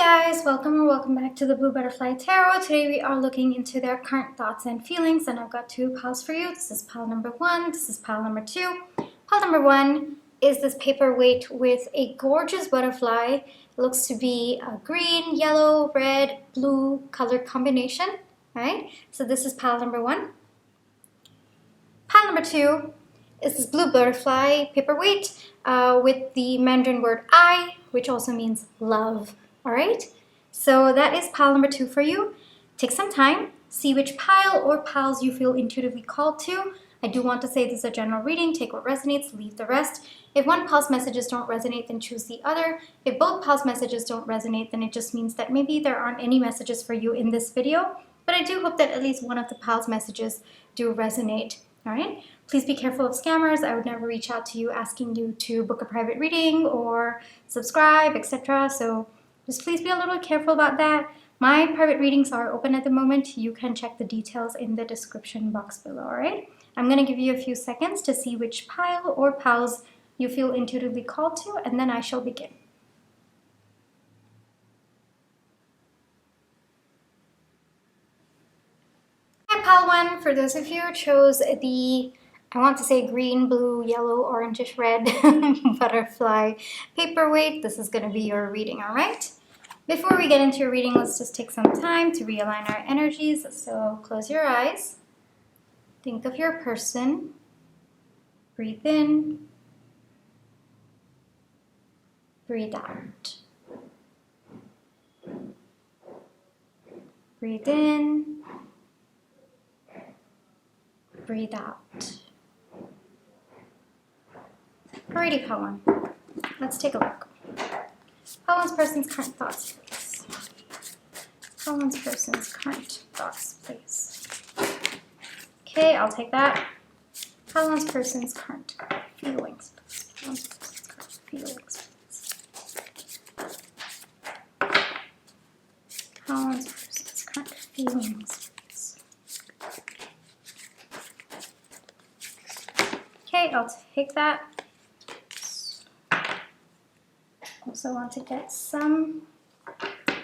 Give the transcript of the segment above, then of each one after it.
guys, welcome or welcome back to the Blue Butterfly Tarot. Today we are looking into their current thoughts and feelings, and I've got two piles for you. This is pile number one, this is pile number two. Pile number one is this paperweight with a gorgeous butterfly. It looks to be a green, yellow, red, blue color combination. All right, so this is pile number one. Pile number two is this blue butterfly paperweight with the Mandarin word I, which also means love. All right, so that is pile number two for you. Take some time, see which pile or piles you feel intuitively called to. I do want to say this is a general reading. Take what resonates, leave the rest. If one pile's messages don't resonate, then choose the other. If both piles' messages don't resonate, then it just means that maybe there aren't any messages for you in this video. But I do hope that at least one of the piles' messages do resonate. All right, please be careful of scammers. I would never reach out to you asking you to book a private reading or subscribe, etc. So just please be a little careful about that. My private readings are open at the moment. You can check the details in the description box below, all right? I'm going to give you a few seconds to see which pile or piles you feel intuitively called to, and then I shall begin. Pile one, for those of you who chose the, I want to say green, blue, yellow, orangish, red butterfly paperweight, this is going to be your reading, all right? Before we get into your reading, let's just take some time to realign our energies. So close your eyes, think of your person, breathe in, breathe out. Breathe in, breathe out. Alrighty, pile one. Let's take a look. Pile one's person's current thoughts, please. Pile one's person's current thoughts, please. Okay, I'll take that. Pile one's person's current feelings, please. Pile one's person's current feelings, please. Pile one's person's current feelings, please. Okay, I'll take that. Also want to get some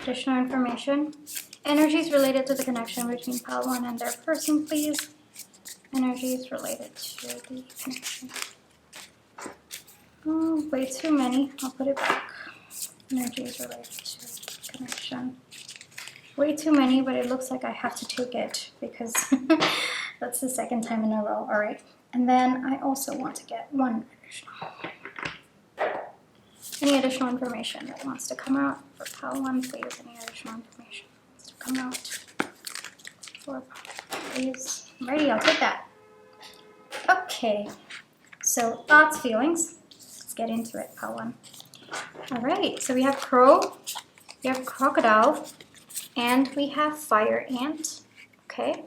additional information. Energies related to the connection between pile one and their person, please. Energies related to the connection. Oh, way too many. I'll put it back. Energies related to connection. Way too many, but it looks like I have to take it because that's the second time in a row. All right. And then I also want to get one additional. Any additional information that wants to come out for pile one, please? Any additional information that wants to come out for pile, please? Ready, I'll take that. Okay, so thoughts, feelings. Let's get into it, pile one. All right, so we have crow, we have crocodile, and we have fire ant. Okay.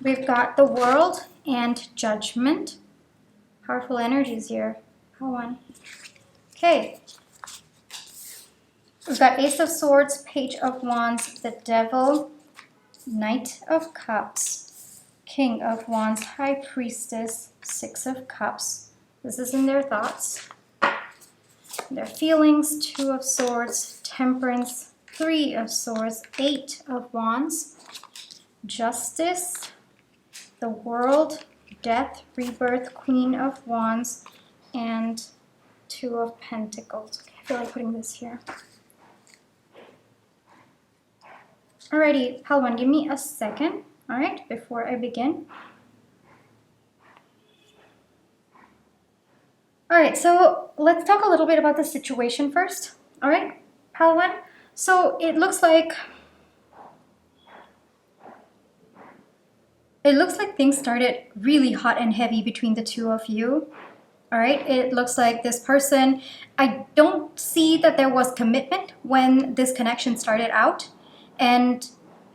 We've got the world and judgment. Powerful energies here. Pile one. Okay. We've got Ace of Swords, Page of Wands, the Devil, Knight of Cups, King of Wands, High Priestess, Six of Cups. This is in their thoughts. Their feelings, Two of Swords, Temperance, Three of Swords, Eight of Wands, Justice, the World, Death, Rebirth, Queen of Wands, and Two of Pentacles. Okay, I feel like putting this here. Alrighty, pile one, give me a second, all right, before I begin. All right, so let's talk a little bit about the situation first, all right, pile one. So it looks like things started really hot and heavy between the two of you. All right, it looks like this person, I don't see that there was commitment when this connection started out. And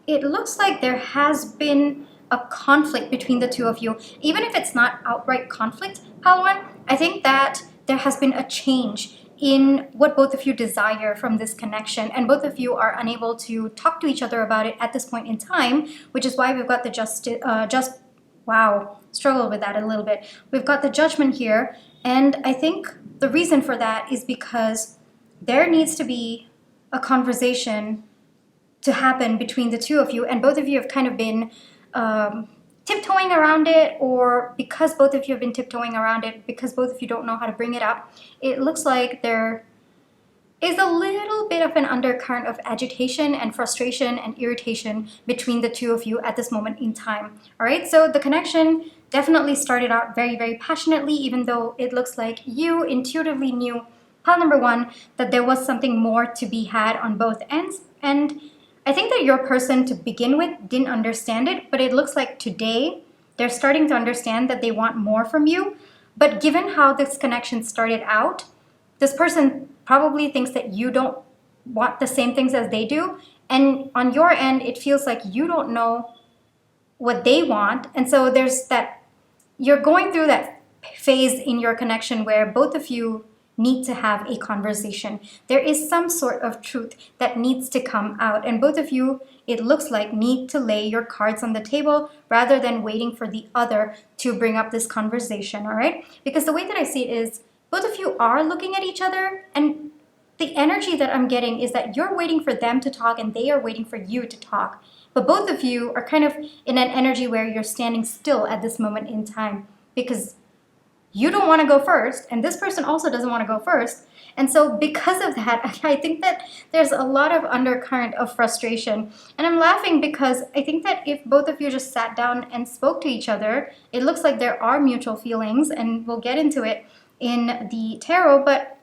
it looks like there has been a conflict between the two of you. Even if it's not outright conflict, pile one, I think that there has been a change in what both of you desire from this connection, and both of you are unable to talk to each other about it at this point in time, which is why we've got the wow, struggled with that a little bit. We've got the judgment here, And I think the reason for that is because there needs to be a conversation to happen between the two of you, and both of you have kind of been tiptoeing around it, or because both of you have been tiptoeing around it, because both of you don't know how to bring it up, it looks like there is a little bit of an undercurrent of agitation and frustration and irritation between the two of you at this moment in time. All right, so the connection definitely started out very, very passionately, even though it looks like you intuitively knew, pile number one, that there was something more to be had on both ends. And I think that your person to begin with didn't understand it, but it looks like today they're starting to understand that they want more from you. But given how this connection started out, this person probably thinks that you don't want the same things as they do. And on your end, it feels like you don't know what they want. And so there's that, you're going through that phase in your connection where both of you need to have a conversation. There is some sort of truth that needs to come out. And both of you, it looks like, need to lay your cards on the table rather than waiting for the other to bring up this conversation, all right? Because the way that I see it is, both of you are looking at each other, and the energy that I'm getting is that you're waiting for them to talk and they are waiting for you to talk. But both of you are kind of in an energy where you're standing still at this moment in time because you don't want to go first, and this person also doesn't want to go first. And so because of that, I think that there's a lot of undercurrent of frustration. And I'm laughing because I think that if both of you just sat down and spoke to each other, it looks like there are mutual feelings, and we'll get into it in the tarot, but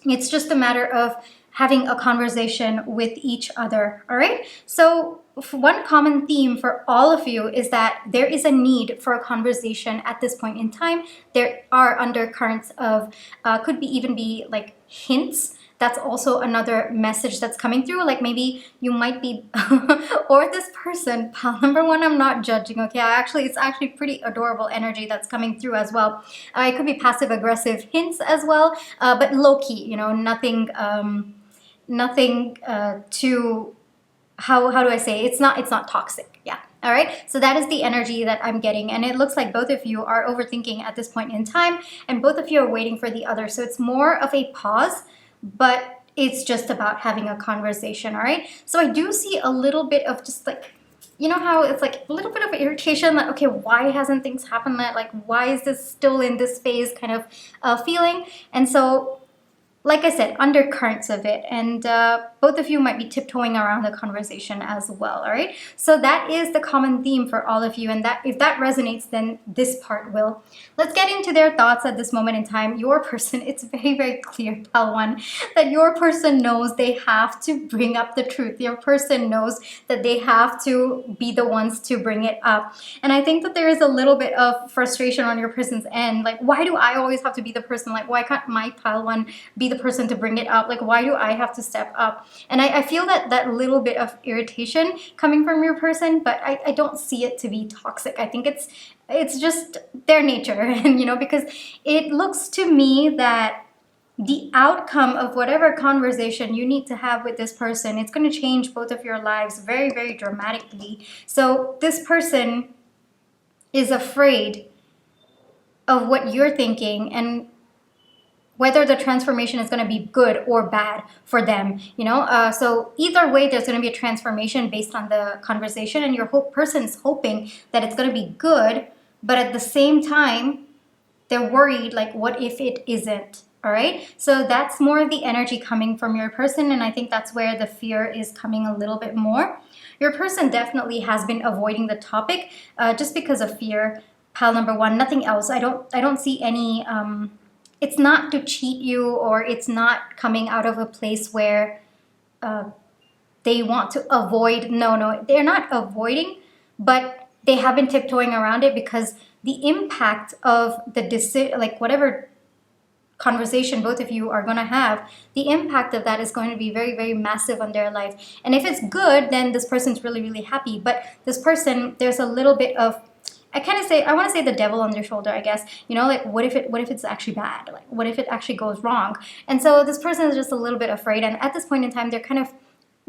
it's just a matter of having a conversation with each other, all right? So one common theme for all of you is that there is a need for a conversation at this point in time. There are undercurrents of, could be even be like hints. That's also another message that's coming through. Like maybe you might be, or this person, pile number one, I'm not judging, okay? It's actually pretty adorable energy that's coming through as well. It could be passive aggressive hints as well, but low key, you know, nothing too, how do I say, it's not toxic. Yeah. All right. So that is the energy that I'm getting. And it looks like both of you are overthinking at this point in time, and both of you are waiting for the other. So it's more of a pause, but it's just about having a conversation, all right? So I do see a little bit of just like, you know how it's like a little bit of irritation, like, okay, why hasn't things happened yet? Like, why is this still in this phase kind of feeling? And so, like I said, undercurrents of it, and both of you might be tiptoeing around the conversation as well, all right? So that is the common theme for all of you, and that if that resonates, then this part will. Let's get into their thoughts at this moment in time. Your person, it's very, very clear, pile one, that your person knows they have to bring up the truth. Your person knows that they have to be the ones to bring it up. And I think that there is a little bit of frustration on your person's end. Like, why do I always have to be the person? Like, why can't my pile one be the person to bring it up? Like, why do I have to step up? And I feel that little bit of irritation coming from your person, but I don't see it to be toxic. I think it's just their nature. And you know, because it looks to me that the outcome of whatever conversation you need to have with this person, it's going to change both of your lives very, very dramatically. So this person is afraid of what you're thinking and whether the transformation is going to be good or bad for them, you know? So either way, there's going to be a transformation based on the conversation, and your person's hoping that it's going to be good, but at the same time, they're worried, like, what if it isn't? All right? So that's more of the energy coming from your person, and I think that's where the fear is coming a little bit more. Your person definitely has been avoiding the topic just because of fear. Pile number one, nothing else. I don't see any... it's not to cheat you, or it's not coming out of a place where they want to avoid. No, they're not avoiding, but they have been tiptoeing around it because the impact of the decision, like whatever conversation both of you are going to have, the impact of that is going to be very, very massive on their life. And if it's good, then this person's really, really happy. But this person, there's a little bit of, I want to say the devil on their shoulder, I guess. You know, like, what if it's actually bad? Like, what if it actually goes wrong? And so this person is just a little bit afraid. And at this point in time, they're kind of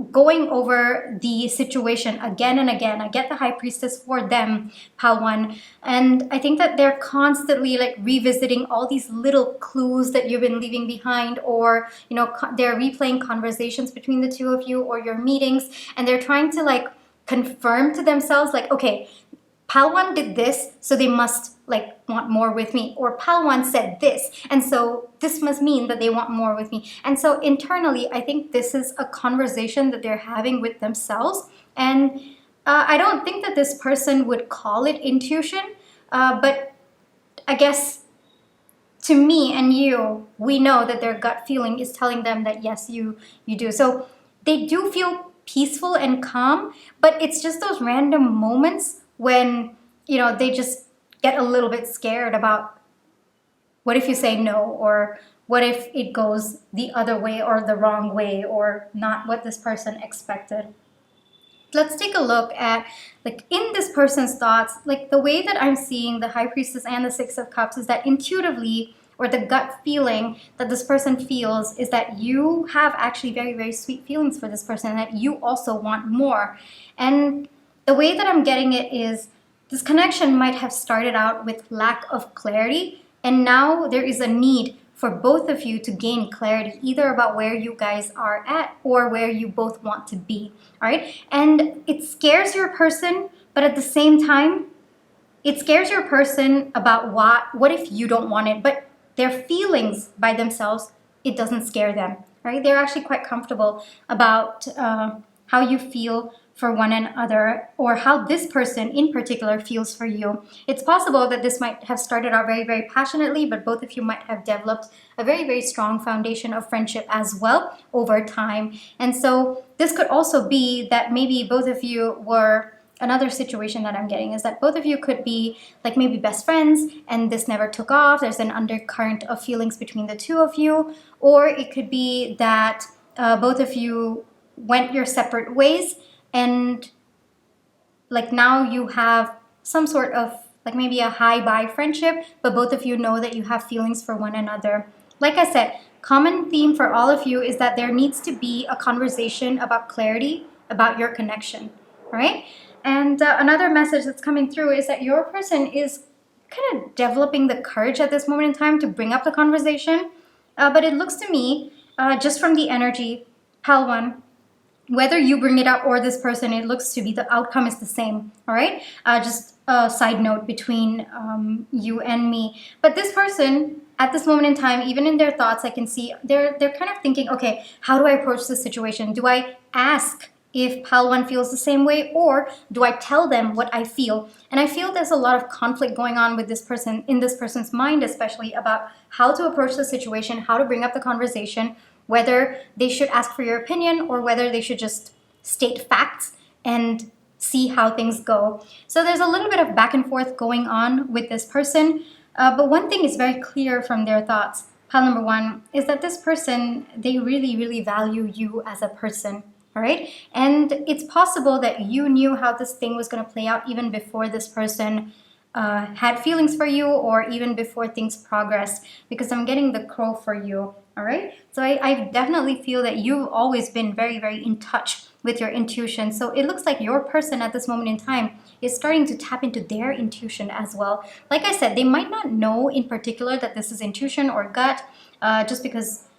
going over the situation again and again. I get the High Priestess for them, Pal 1. And I think that they're constantly like revisiting all these little clues that you've been leaving behind, or, you know, they're replaying conversations between the two of you or your meetings. And they're trying to like confirm to themselves like, okay, Pal 1 did this, so they must like want more with me. Or Pal 1 said this, and so this must mean that they want more with me. And so internally, I think this is a conversation that they're having with themselves. And I don't think that this person would call it intuition, but I guess to me and you, we know that their gut feeling is telling them that yes, you do. So they do feel peaceful and calm, but it's just those random moments when, you know, they just get a little bit scared about what if you say no, or what if it goes the other way or the wrong way, or not what this person expected. Let's take a look at, like, in this person's thoughts, like the way that I'm seeing the High Priestess and the Six of Cups is that intuitively, or the gut feeling that this person feels, is that you have actually very, very sweet feelings for this person, and that you also want more. And the way that I'm getting it is this connection might have started out with lack of clarity, and now there is a need for both of you to gain clarity, either about where you guys are at or where you both want to be. All right. And it scares your person, but at the same time, it scares your person about what if you don't want it, but their feelings by themselves, it doesn't scare them. Right? They're actually quite comfortable about how you feel for one another, or how this person in particular feels for you. It's possible that this might have started out very, very passionately, but both of you might have developed a very, very strong foundation of friendship as well over time. And so this could also be that maybe both of you were, another situation that I'm getting is that both of you could be like maybe best friends and this never took off. There's an undercurrent of feelings between the two of you. Or it could be that both of you went your separate ways, and like now you have some sort of like maybe a hi-bye friendship, but both of you know that you have feelings for one another. Like I said, common theme for all of you is that there needs to be a conversation about clarity about your connection, right? And another message that's coming through is that your person is kind of developing the courage at this moment in time to bring up the conversation. But it looks to me, just from the energy, Pal 1, whether you bring it up or this person, it looks to be the outcome is the same. All right. Just a side note between you and me. But this person at this moment in time, even in their thoughts, I can see they're kind of thinking, okay, how do I approach this situation? Do I ask if Pal 1 feels the same way, or do I tell them what I feel? And I feel there's a lot of conflict going on with this person, in this person's mind, especially about how to approach the situation, how to bring up the conversation, whether they should ask for your opinion or whether they should just state facts and see how things go. So there's a little bit of back and forth going on with this person. But one thing is very clear from their thoughts, Pal number 1, is that this person, they really, really value you as a person. All right. And it's possible that you knew how this thing was going to play out even before this person had feelings for you, or even before things progressed, because I'm getting the crow for you. All right. So I definitely feel that you've always been very, very in touch with your intuition. So it looks like your person at this moment in time is starting to tap into their intuition as well. Like I said, they might not know in particular that this is intuition or gut, just because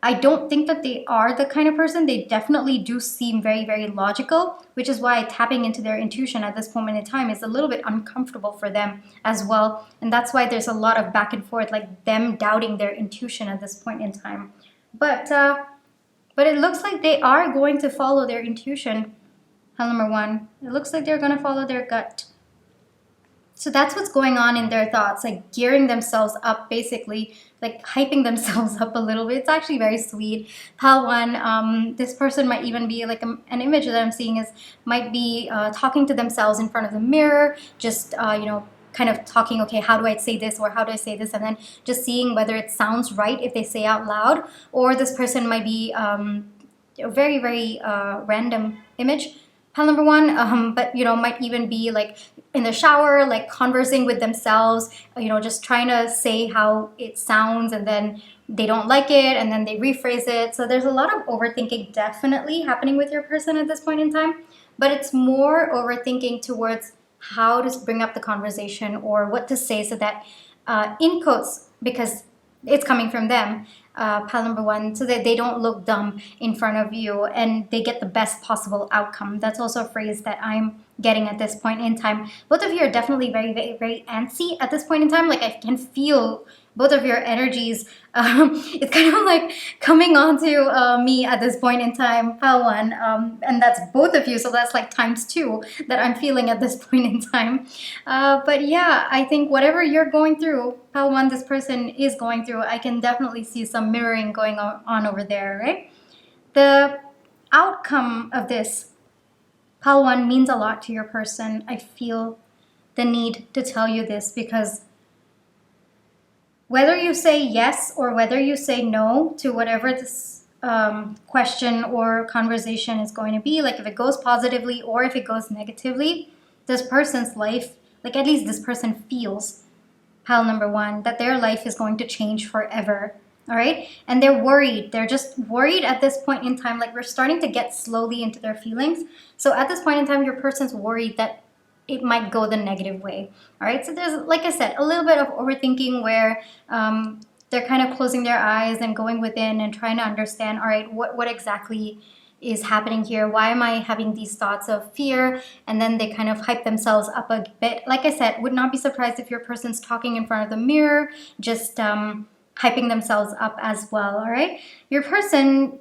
I don't think that they are the kind of person. They definitely do seem very, very logical, which is why tapping into their intuition at this moment in time is a little bit uncomfortable for them as well. And that's why there's a lot of back and forth, like them doubting their intuition at this point in time. But it looks like they are going to follow their intuition. Hell number 1. It looks like they're going to follow their gut. So that's what's going on in their thoughts, like gearing themselves up, basically, like hyping themselves up a little bit. It's actually very sweet. Pal 1, this person might even be like an image that I'm seeing is might be talking to themselves in front of the mirror, just, kind of talking, okay, how do I say this, or how do I say this? And then just seeing whether it sounds right if they say out loud. Or this person might be a very, very random image. Pal number 1, but might even be like in the shower, like conversing with themselves, just trying to say how it sounds, and then they don't like it and then they rephrase it. So there's a lot of overthinking definitely happening with your person at this point in time, but it's more overthinking towards how to bring up the conversation or what to say so that, in quotes, because it's coming from them, pile number one, so that they don't look dumb in front of you and they get the best possible outcome. That's also a phrase that I'm getting at this point in time. Both of you are definitely very, very, very antsy at this point in time. Like, I can feel both of your energies. It's kind of like coming onto me at this point in time, pile one, and that's both of you, so that's like times two that I'm feeling at this point in time. But yeah, I think whatever you're going through, pile one, this person is going through, I can definitely see some mirroring going on over there, right? The outcome of this, pile one, means a lot to your person. I feel the need to tell you this because whether you say yes or whether you say no to whatever this question or conversation is going to be, like if it goes positively or if it goes negatively, this person's life, like at least this person feels, pile number one, that their life is going to change forever. All right. And they're worried. They're just worried at this point in time. Like, we're starting to get slowly into their feelings. So at this point in time, your person's worried that it might go the negative way. All right. So there's, like I said, a little bit of overthinking where they're kind of closing their eyes and going within and trying to understand, all right, what exactly is happening here? Why am I having these thoughts of fear? And then they kind of hype themselves up a bit. Like I said, would not be surprised if your person's talking in front of the mirror, just hyping themselves up as well. All right. Your person,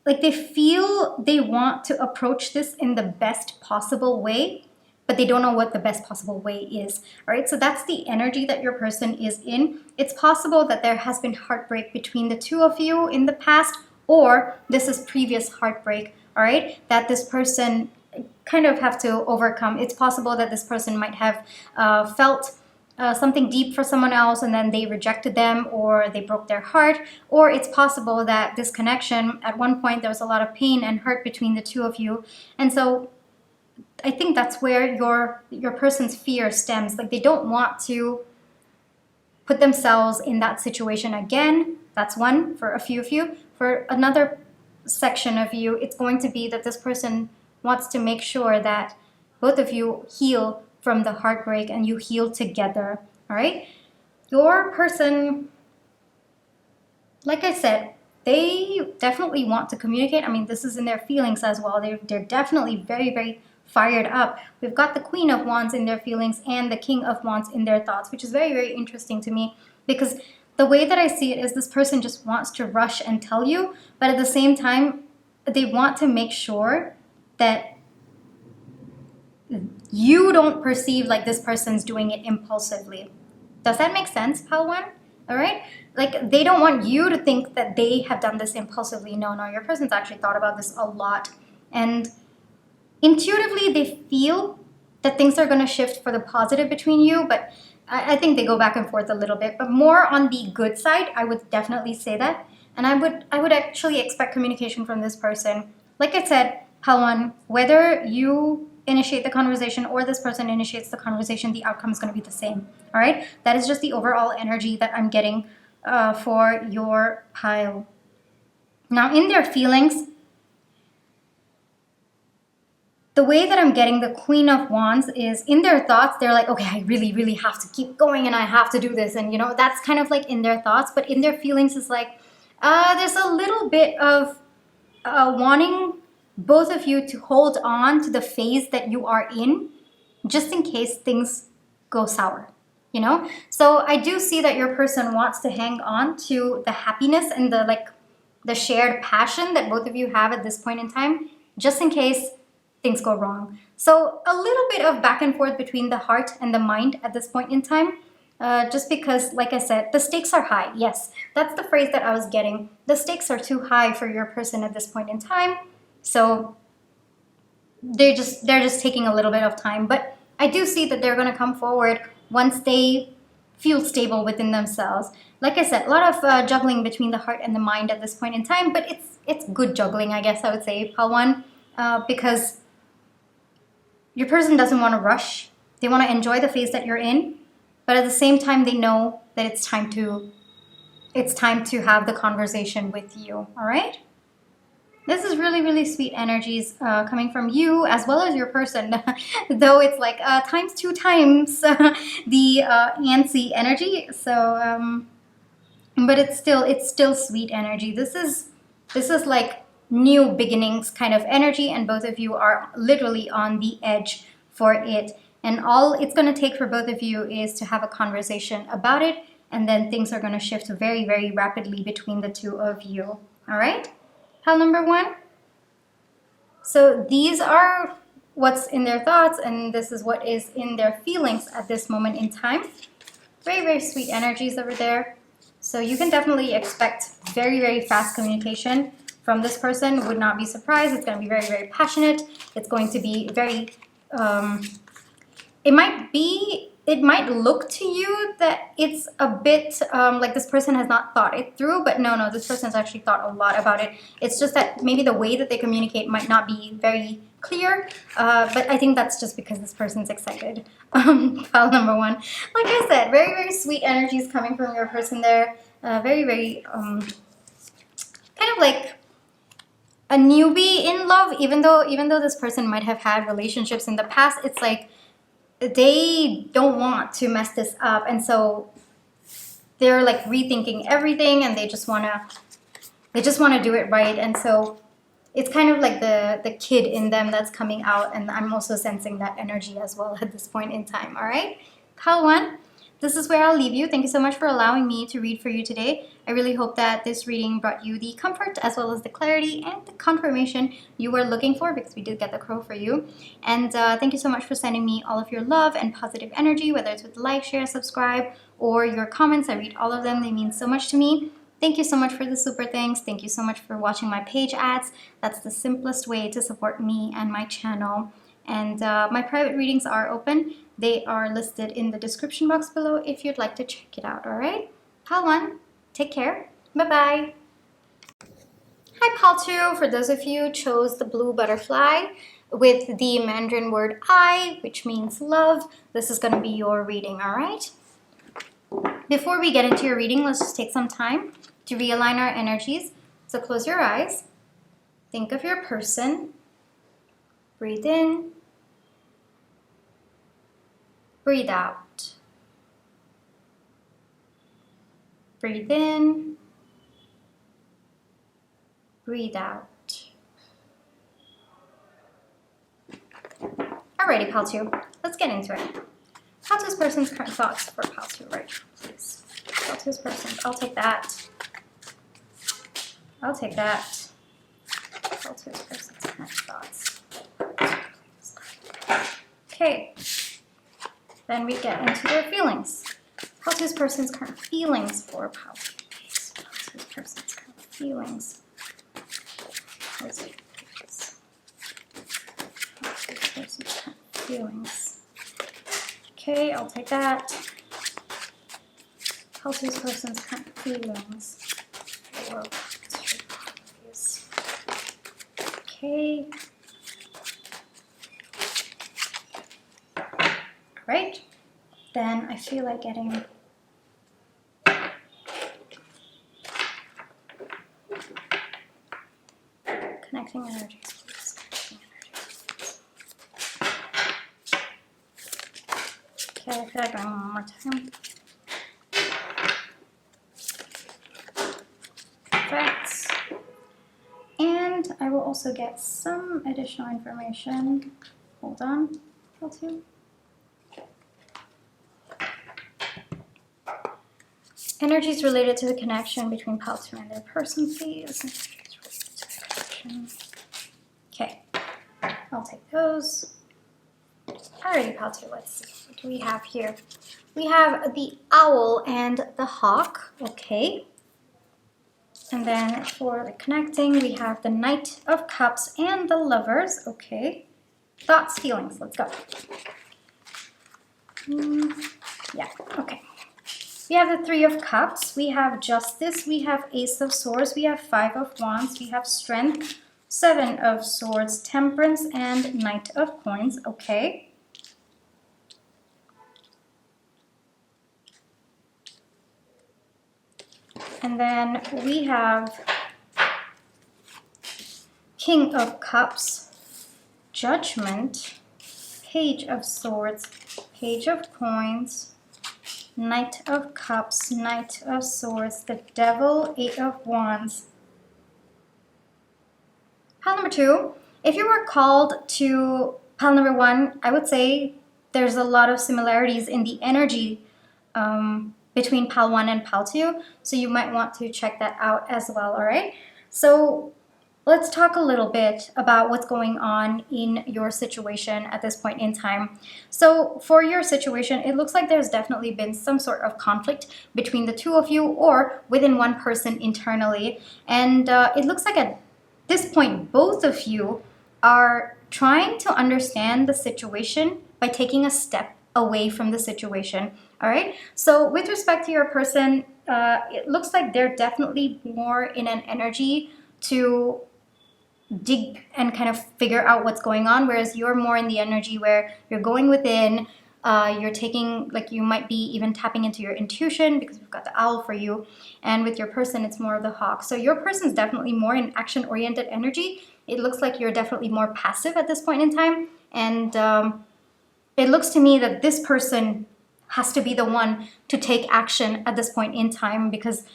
like, they feel they want to approach this in the best possible way, but they don't know what the best possible way is. All right, so that's the energy that your person is in. It's possible that there has been heartbreak between the two of you in the past, or this is previous heartbreak, all right, that this person kind of have to overcome. It's possible that this person might have felt something deep for someone else and then they rejected them or they broke their heart, or it's possible that this connection, at one point there was a lot of pain and hurt between the two of you, and so I think that's where your person's fear stems. Like, they don't want to put themselves in that situation again. That's one for a few of you. For another section of you, it's going to be that this person wants to make sure that both of you heal from the heartbreak and you heal together. All right? Your person, like I said, they definitely want to communicate. I mean, this is in their feelings as well. They're definitely very, very fired up. We've got the Queen of Wands in their feelings and the King of Wands in their thoughts, which is very, very interesting to me, because the way that I see it is this person just wants to rush and tell you, but at the same time, they want to make sure that you don't perceive like this person's doing it impulsively. Does that make sense, pile one? All right? Like, they don't want you to think that they have done this impulsively. No, your person's actually thought about this a lot. And intuitively, they feel that things are going to shift for the positive between you, but I think they go back and forth a little bit. But more on the good side, I would definitely say that. And I would actually expect communication from this person. Like I said, pile one, whether you initiate the conversation or this person initiates the conversation, the outcome is going to be the same. All right? That is just the overall energy that I'm getting for your pile. Now, in their feelings, the way that I'm getting the Queen of Wands is in their thoughts, they're like, okay, I really, really have to keep going and I have to do this. And, that's kind of like in their thoughts. But in their feelings, it's like there's a little bit of wanting both of you to hold on to the phase that you are in, just in case things go sour, So I do see that your person wants to hang on to the happiness and the shared passion that both of you have at this point in time, just in case things go wrong. So a little bit of back and forth between the heart and the mind at this point in time, just because, like I said, the stakes are high. Yes, that's the phrase that I was getting. The stakes are too high for your person at this point in time. So they're just taking a little bit of time. But I do see that they're going to come forward once they feel stable within themselves. Like I said, a lot of juggling between the heart and the mind at this point in time, but it's good juggling, I guess I would say, pile one, because your person doesn't want to rush. They want to enjoy the phase that you're in, but at the same time, they know that it's time to have the conversation with you, all right? This is really, really sweet energies coming from you as well as your person, though it's like times 2 times the antsy energy. So, but it's still sweet energy. This is like new beginnings kind of energy, and both of you are literally on the edge for it. And all it's going to take for both of you is to have a conversation about it, and then things are going to shift very, very rapidly between the two of you. All right? Pile number 1. So these are what's in their thoughts, and this is what is in their feelings at this moment in time. Very, very sweet energies over there. So you can definitely expect very, very fast communication from this person. Would not be surprised. It's going to be very, very passionate. It's going to be very, it might look to you that it's a bit like this person has not thought it through, but no, this person's actually thought a lot about it. It's just that maybe the way that they communicate might not be very clear, but I think that's just because this person's excited. Pile number 1. Like I said, very, very sweet energies coming from your person there. Very, very kind of like a newbie in love, even though this person might have had relationships in the past. It's like they don't want to mess this up, and so they're like rethinking everything, and they just want to do it right. And so it's kind of like the kid in them that's coming out, and I'm also sensing that energy as well at this point in time. All right, pile 1, this is where I'll leave you. Thank you so much for allowing me to read for you today. I really hope that this reading brought you the comfort as well as the clarity and the confirmation you were looking for, because we did get the crow for you. And thank you so much for sending me all of your love and positive energy, whether it's with like, share, subscribe, or your comments. I read all of them. They mean so much to me. Thank you so much for the super thanks. Thank you so much for watching my page ads. That's the simplest way to support me and my channel. And my private readings are open. They are listed in the description box below if you'd like to check it out, all right? Pile 1, take care. Bye-bye. Hi, Pile 2. For those of you who chose the blue butterfly with the Mandarin word I, which means love, this is going to be your reading, all right? Before we get into your reading, let's just take some time to realign our energies. So close your eyes. Think of your person. Breathe in. Breathe out. Breathe in. Breathe out. Alrighty, Pile 2. Let's get into it. Pile 2's person's current thoughts for Pile 2 right now, please. Pile 2's person. I'll take that. I'll take that. Pile 2's person's current thoughts. Okay. Then we get into their feelings. Pile 2's person's current feelings for Pile 2, please. Pile 2's person's current feelings. Pile 2's person's current feelings. Okay, I'll take that. Pile 2's person's current feelings for Pile 2, please. Okay. Right, then I feel like getting connecting energies, please. Connecting energies, please. Okay, I feel like going one more time. Perfect. And I will also get some additional information. Hold on, Pile 2. Energies related to the connection between Pile 2 and their person, please. Okay, I'll take those. Alrighty, Pile 2, let's see. What do we have here? We have the owl and the hawk, okay. And then for the connecting, we have the Knight of Cups and the Lovers, okay. Thoughts, feelings, let's go. Yeah, okay. We have the 3 of Cups, we have Justice, we have Ace of Swords, we have 5 of Wands, we have Strength, 7 of Swords, Temperance, and Knight of Coins, okay. And then we have King of Cups, Judgment, Page of Swords, Page of Coins, Knight of Cups, Knight of Swords, the Devil, Eight of Wands. Pile number 2, if you were called to pile number 1, I would say there's a lot of similarities in the energy between pile 1 and pile 2, so you might want to check that out as well, all right? So let's talk a little bit about what's going on in your situation at this point in time. So for your situation, it looks like there's definitely been some sort of conflict between the two of you or within one person internally. And it looks like at this point, both of you are trying to understand the situation by taking a step away from the situation. All right. So with respect to your person, it looks like they're definitely more in an energy to dig and kind of figure out what's going on, whereas you're more in the energy where you're going within, you're taking, like, you might be even tapping into your intuition because we've got the owl for you, and with your person it's more of the hawk. So your person's definitely more in action oriented energy. It looks like you're definitely more passive at this point in time, and it looks to me that this person has to be the one to take action at this point in time, because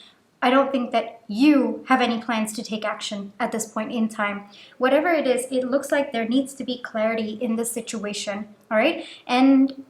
I don't think that you have any plans to take action at this point in time. Whatever it is, it looks like there needs to be clarity in this situation, all right? And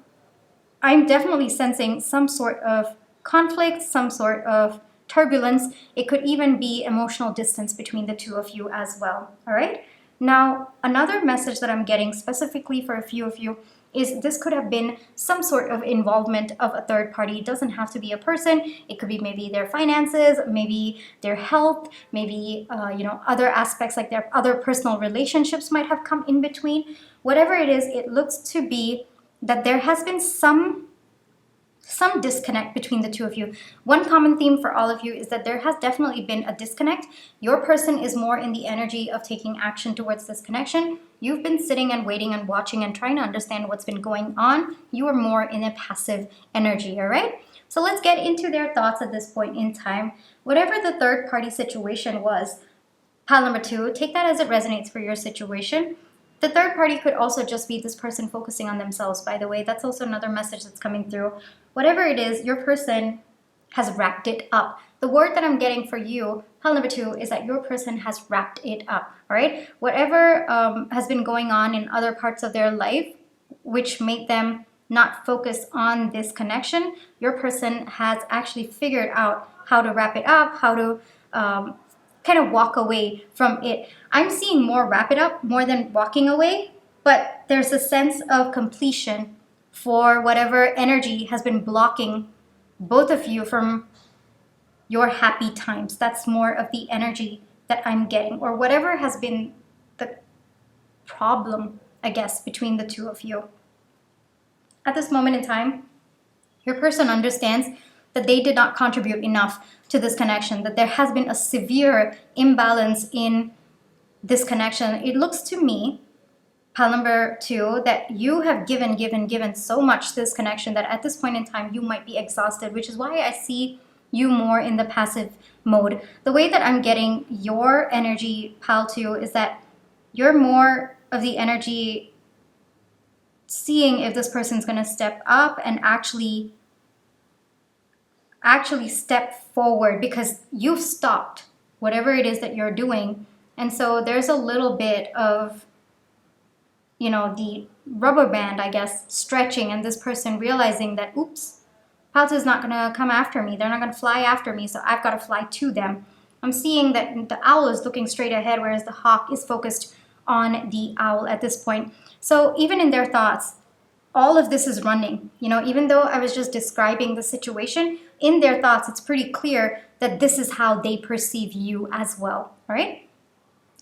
I'm definitely sensing some sort of conflict, some sort of turbulence. It could even be emotional distance between the two of you as well, all right? Now, another message that I'm getting specifically for a few of you is this could have been some sort of involvement of a third party. It doesn't have to be a person. It could be maybe their finances, maybe their health, maybe other aspects like their other personal relationships might have come in between. Whatever it is, it looks to be that there has been some disconnect between the two of you. One common theme for all of you is that there has definitely been a disconnect. Your person is more in the energy of taking action towards this connection. You've been sitting and waiting and watching and trying to understand what's been going on. You are more in a passive energy, all right? So let's get into their thoughts at this point in time. Whatever the third party situation was, pile number 2, take that as it resonates for your situation. The third party could also just be this person focusing on themselves, by the way. That's also another message that's coming through. Whatever it is, your person has wrapped it up. The word that I'm getting for you, pile number 2, is that your person has wrapped it up, all right? Whatever has been going on in other parts of their life, which made them not focus on this connection, your person has actually figured out how to wrap it up, how to kind of walk away from it. I'm seeing more wrap it up more than walking away, but there's a sense of completion for whatever energy has been blocking both of you from your happy times. That's more of the energy that I'm getting, or whatever has been the problem, I guess, between the two of you. At this moment in time, your person understands that they did not contribute enough to this connection, that there has been a severe imbalance in this connection. It looks to me, pile number 2, that you have given so much to this connection that at this point in time you might be exhausted, which is why I see you more in the passive mode. The way that I'm getting your energy, pile 2, is that you're more of the energy seeing if this person's going to step up and actually step forward, because you've stopped whatever it is that you're doing. And so there's a little bit of, the rubber band, I guess, stretching, and this person realizing that, oops, Palta is not going to come after me. They're not going to fly after me, so I've got to fly to them. I'm seeing that the owl is looking straight ahead, whereas the hawk is focused on the owl at this point. So even in their thoughts, all of this is running. Even though I was just describing the situation, in their thoughts, it's pretty clear that this is how they perceive you as well, all right?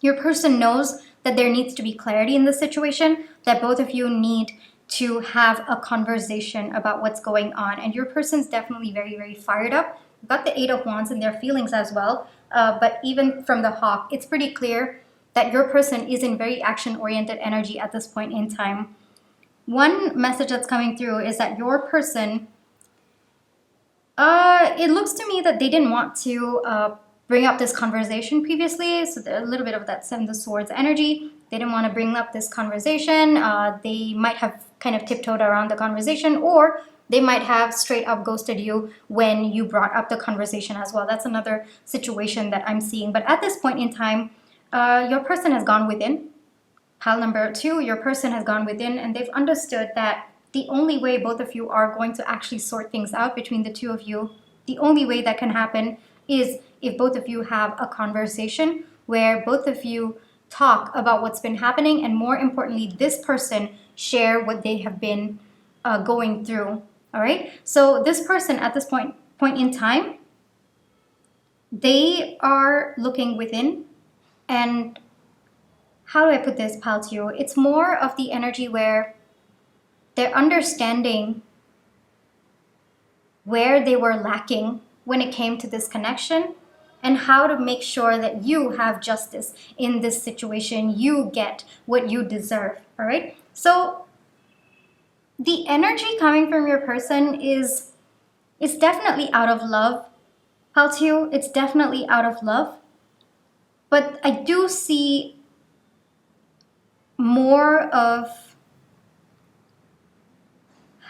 Your person knows that there needs to be clarity in this situation, that both of you need to have a conversation about what's going on. And your person's definitely very, very fired up. You've got the 8 of Wands in their feelings as well. But even from the hawk, it's pretty clear that your person is in very action-oriented energy at this point in time. One message that's coming through is that your person It looks to me that they didn't want to bring up this conversation previously, so a little bit of that Seven of Swords energy. They didn't want to bring up this conversation. They might have kind of tiptoed around the conversation, or they might have straight up ghosted you when you brought up the conversation as well. That's another situation that I'm seeing. But at this point in time, your person has gone within. Pile number 2, your person has gone within, and they've understood that the only way both of you are going to actually sort things out between the two of you, the only way that can happen is if both of you have a conversation where both of you talk about what's been happening, and more importantly, this person share what they have been going through. All right. So this person at this point in time, they are looking within. And how do I put this, pal, to you? It's more of the energy where they're understanding where they were lacking when it came to this connection, and how to make sure that you have justice in this situation. You get what you deserve. All right. So the energy coming from your person is definitely out of love, pal, to you. It's definitely out of love. But I do see more of,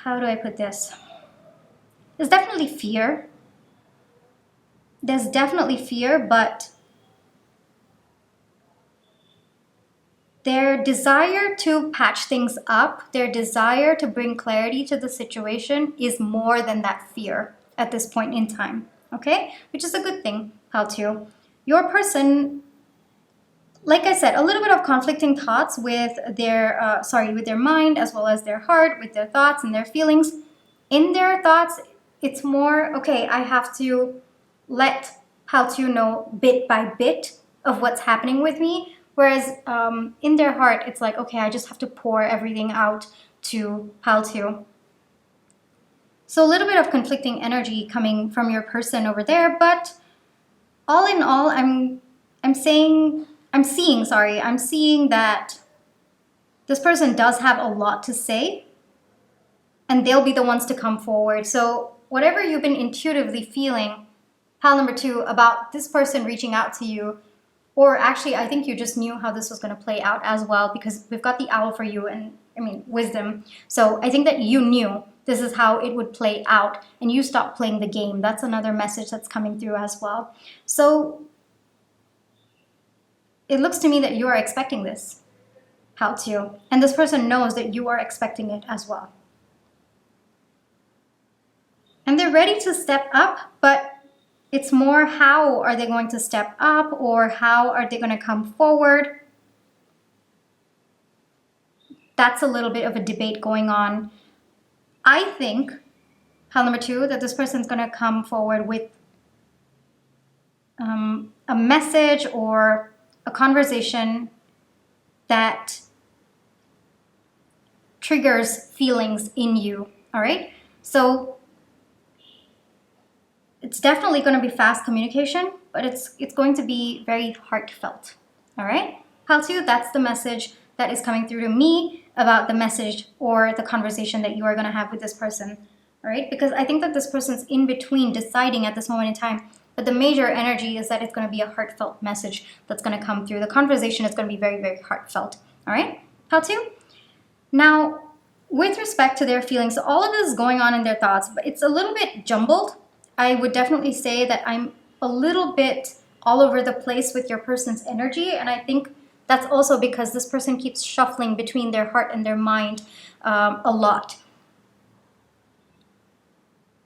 how do I put this? There's definitely fear. There's definitely fear, but their desire to patch things up, their desire to bring clarity to the situation is more than that fear at this point in time, okay? Which is a good thing, pal, too. Your person, like I said, a little bit of conflicting thoughts with their, with their mind as well as their heart, with their thoughts and their feelings. In their thoughts, it's more, okay, I have to let pal 2 know bit by bit of what's happening with me. Whereas in their heart, it's like, okay, I just have to pour everything out to pal 2. So a little bit of conflicting energy coming from your person over there, but all in all, I'm seeing that this person does have a lot to say, and they'll be the ones to come forward. So whatever you've been intuitively feeling, pile number 2, about this person reaching out to you, or actually I think you just knew how this was going to play out as well, because we've got the owl for you, and wisdom. So I think that you knew this is how it would play out, and you stopped playing the game. That's another message that's coming through as well. So it looks to me that you are expecting this, pal 2, and this person knows that you are expecting it as well. And they're ready to step up, but it's more, how are they going to step up, or how are they going to come forward? That's a little bit of a debate going on. I think, pile number 2, that this person's going to come forward with a message or a conversation that triggers feelings in you. All right? So it's definitely going to be fast communication, but it's going to be very heartfelt. All right? Pile 2, that's the message that is coming through to me about the message or the conversation that you are going to have with this person. All right? Because I think that this person's in between deciding at this moment in time, but the major energy is that it's going to be a heartfelt message that's going to come through. The conversation is going to be very, very heartfelt. All right? Pile 2? Now, with respect to their feelings, so all of this is going on in their thoughts, but it's a little bit jumbled. I would definitely say that I'm a little bit all over the place with your person's energy, and I think that's also because this person keeps shuffling between their heart and their mind a lot.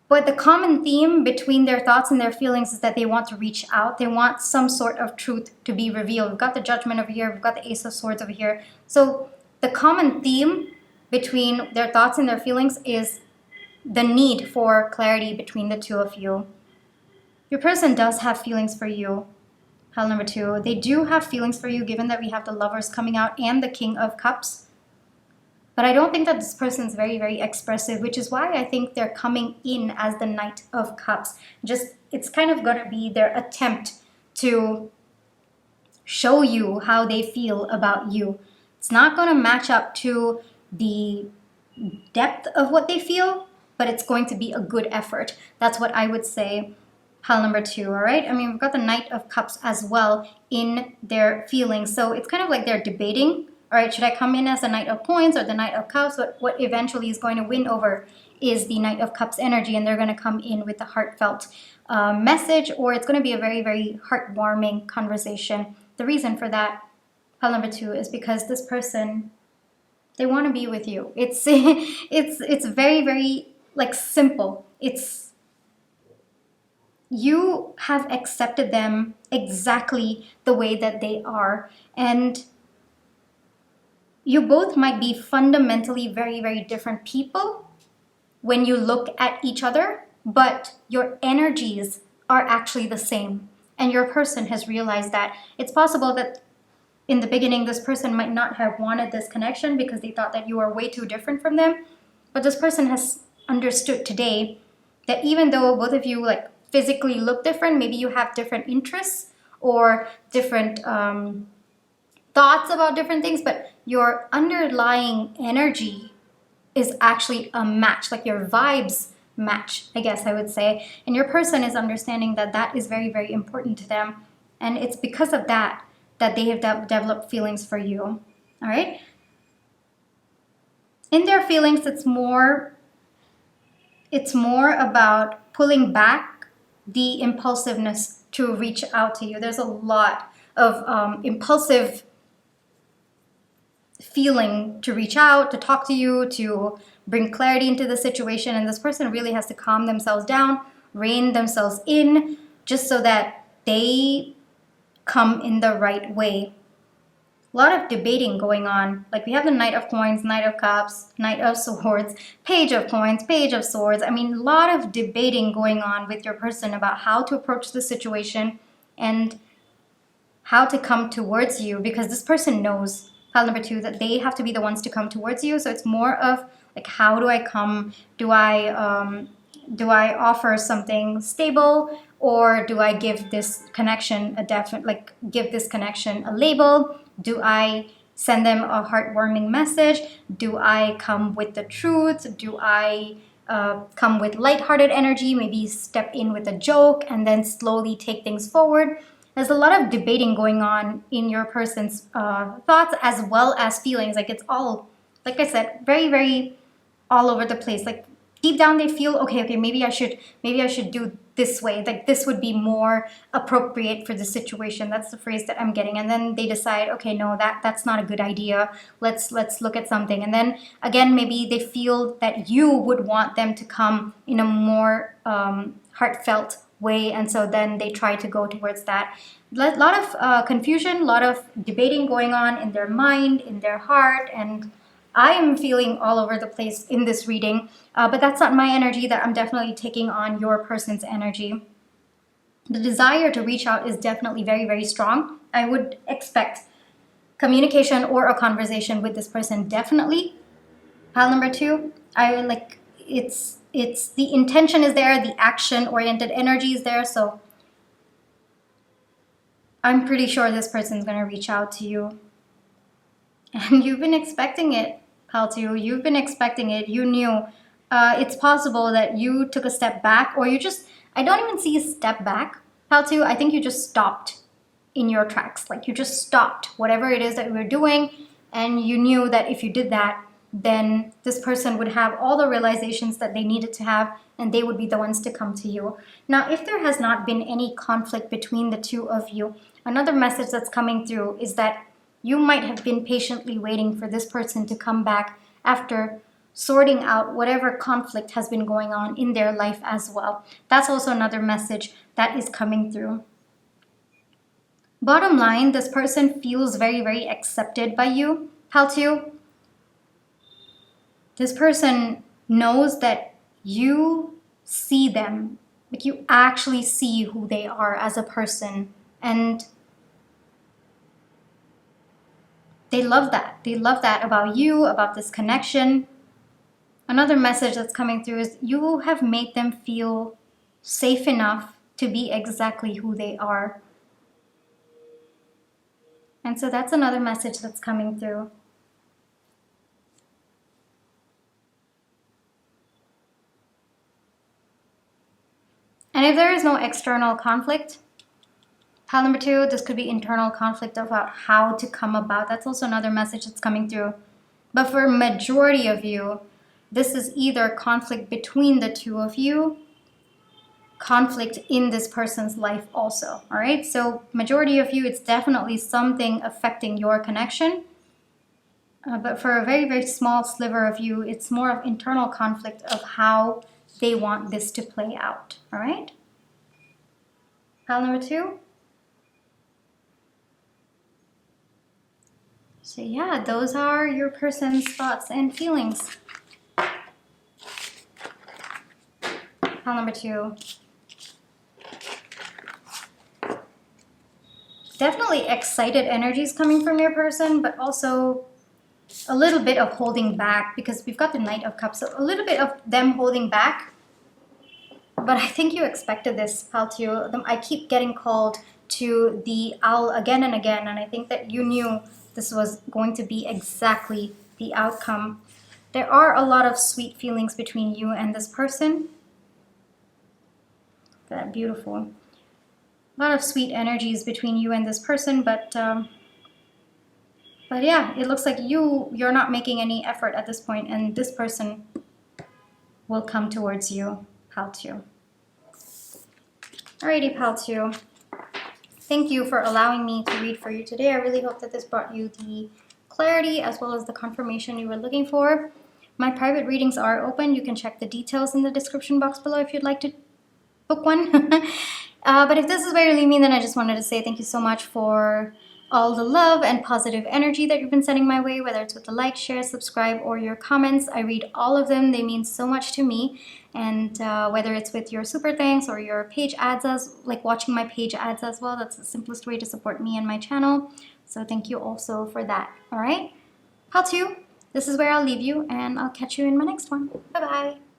But the common theme between their thoughts and their feelings is that they want to reach out. They want some sort of truth to be revealed. We've got the Judgment over here. We've got the Ace of Swords over here. So the common theme between their thoughts and their feelings is the need for clarity between the two of you. Your person does have feelings for you, pile number 2. They do have feelings for you, given that we have the Lovers coming out and the King of Cups. But I don't think that this person is very, very expressive, which is why I think they're coming in as the Knight of Cups. It's kind of going to be their attempt to show you how they feel about you. It's not going to match up to the depth of what they feel, but it's going to be a good effort. That's what I would say, pile number 2, all right? I mean, we've got the Knight of Cups as well in their feelings. So it's kind of like they're debating, all right, should I come in as the Knight of Coins or the Knight of Cups? What eventually is going to win over is the Knight of Cups energy, and they're going to come in with the heartfelt message, or it's going to be a very, very heartwarming conversation. The reason for that, pile number 2, is because this person, they want to be with you. It's it's very, very like simple. It's you have accepted them exactly the way that they are, and you both might be fundamentally very, very different people when you look at each other, but your energies are actually the same. And your person has realized that. It's possible that in the beginning, this person might not have wanted this connection because they thought that you are way too different from them. But this person has understood today that even though both of you like physically look different, maybe you have different interests or different thoughts about different things, but your underlying energy is actually a match, like your vibes match, I guess I would say. And your person is understanding that that is very, very important to them. And it's because of that that they have developed feelings for you, all right? In their feelings, it's more about pulling back the impulsiveness to reach out to you. There's a lot of impulsive feeling to reach out, to talk to you, to bring clarity into the situation, and this person really has to calm themselves down, rein themselves in, just so that they come in the right way. A lot of debating going on. Like we have the Knight of Coins, Knight of Cups, Knight of Swords, Page of Coins, Page of Swords. I mean, a lot of debating going on with your person about how to approach the situation and how to come towards you, because this person knows, pile number 2, that they have to be the ones to come towards you. So it's more of like, how do I come? Do I offer something stable, or do I give this connection a definite, like give this connection a label? Do I send them a heartwarming message? Do I come with the truth? Do I come with lighthearted energy, maybe step in with a joke and then slowly take things forward? There's a lot of debating going on in your person's thoughts as well as feelings. Like it's all, like I said, very, very all over the place. Like deep down they feel, okay, maybe I should do this way. Like this would be more appropriate for the situation. That's the phrase that I'm getting. And then they decide, okay, no, that's not a good idea. Let's look at something. And then again, maybe they feel that you would want them to come in a more heartfelt way, and so then they try to go towards that. A lot of confusion, a lot of debating going on in their mind, in their heart, and I am feeling all over the place in this reading, but that's not my energy. That I'm definitely taking on your person's energy. The desire to reach out is definitely very, very strong. I would expect communication or a conversation with this person, definitely. Pile number 2, I like it's the intention is there, the action-oriented energy is there, so I'm pretty sure this person's going to reach out to you. And you've been expecting it, pile 2. You've been expecting it. You knew. It's possible that you took a step back, or you just, I don't even see a step back, pile 2. I think you just stopped in your tracks. Like you just stopped whatever it is that you were doing, and you knew that if you did that, then this person would have all the realizations that they needed to have, and they would be the ones to come to you. Now, if there has not been any conflict between the two of you, another message that's coming through is that you might have been patiently waiting for this person to come back after sorting out whatever conflict has been going on in their life as well. That's also another message that is coming through. Bottom line, this person feels very, very accepted by you, pile 2. This person knows that you see them, like you actually see who they are as a person, and they love that. They love that about you, about this connection. Another message that's coming through is you have made them feel safe enough to be exactly who they are. And so that's another message that's coming through. And if there is no external conflict, pile number 2, this could be internal conflict about how to come about. That's also another message that's coming through. But for majority of you, this is either conflict between the two of you, conflict in this person's life also, all right? So majority of you, it's definitely something affecting your connection. But for a very, very small sliver of you, it's more of internal conflict of how they want this to play out, all right? Pile number 2. So yeah, those are your person's thoughts and feelings. Pile number 2. Definitely excited energies coming from your person, but also a little bit of holding back, because we've got the Knight of Cups, so a little bit of them holding back. But I think you expected this, pile 2. I keep getting called to the owl again and again, and I think that you knew this was going to be exactly the outcome. There are a lot of sweet feelings between you and this person. That beautiful. A lot of sweet energies between you and this person, but yeah, it looks like you're not making any effort at this point, and this person will come towards you, pile 2. Alrighty, pile 2. Thank you for allowing me to read for you today. I really hope that this brought you the clarity as well as the confirmation you were looking for. My private readings are open. You can check the details in the description box below if you'd like to book one. But if this is where you leave me, then I just wanted to say thank you so much for all the love and positive energy that you've been sending my way, whether it's with the like, share, subscribe, or your comments. I read all of them. They mean so much to me. And whether it's with your super thanks or your page ads, like watching my page ads as well, that's the simplest way to support me and my channel. So thank you also for that. All right, pile 2, this is where I'll leave you, and I'll catch you in my next one. Bye-bye.